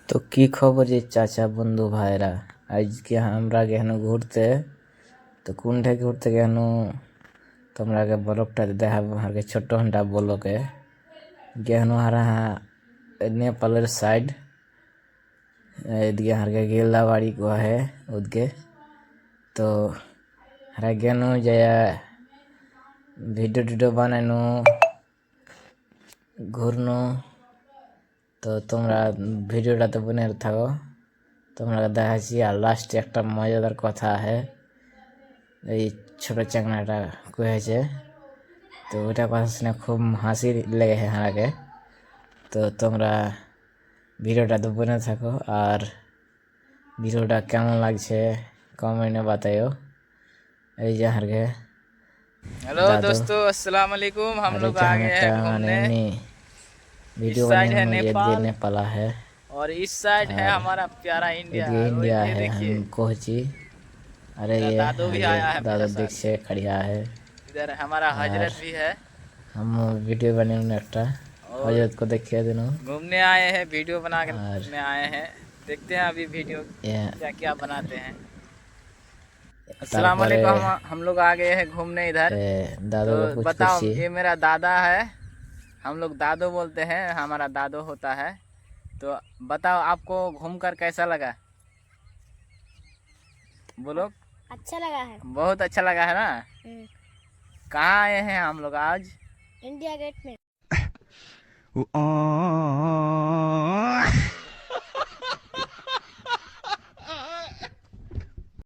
তো কি খবর যে চাচা বন্ধু ভাইরা, আজকে আমরা গেল ঘুরতে। তো কোনটা ঘুরতে গেল তোমরা আগে ব্লগটা দেখাবো, আগে ছোট্ট ঘন্টা ব্লকে গেল হারা নেপালের সাইড। এদিকে হারকে গেলা বাড়ি को है उदके। तो हरा गेनु जया वीडियो टीडियो बनानो घूरनो। তো তোমরা ভিডিওটাতে বনে থাকো, তোমরা দেখাচ্ছি। আর লাস্টে একটা মজাদার কথা আছে, এই ছোট চ্যাংড়াটা কয়েছে, তো ওইটা কথা শুনে খুব হাসি লেগেছে আমাকে। তো তোমরা ভিডিওটাতে বনে থাকো, আর ভিডিওটা কেমন লাগছে কমেন্টে बताइयो। এই যে হারকে हेलो दोस्तों, अस्सलाम वालेकुम। हम लोग आ गए हैं घूमने। इस वीडियो साइड बनाने है में ये नेपाल नेपाला है और इस साइड है और हमारा प्यारा इंडिया ये है। वो इंडिया ये है। देखिए, हम कोची, अरे मेरा ये दादू भी आगे आया है दादा मेरे दिख साथ। से खड़िया है। इधर हमारा और हजरत भी है हम वीडियो बनाने একটা और हजरत को देखिए दिनो। घूमने आए हैं, वीडियो बना और में आए हैं। देखते हैं अभी वीडियो ये क्या क्या बनाते हैं। अस्सलाम তারপরে वालेकुम। हम लोग आ गए हैं घूमने इधर। दादू तो को पूछ बताओ, करছি। ये मेरा दादा है, हम लोग दादो बोलते हैं, हमारा दादो होता है। तो बताओ, आपको घूमकर कैसा लगा? बोलो। अच्छा लगा है। बहुत अच्छा लगा है ना। कहाँ आए हैं हम लोग आज? इंडिया गेट में।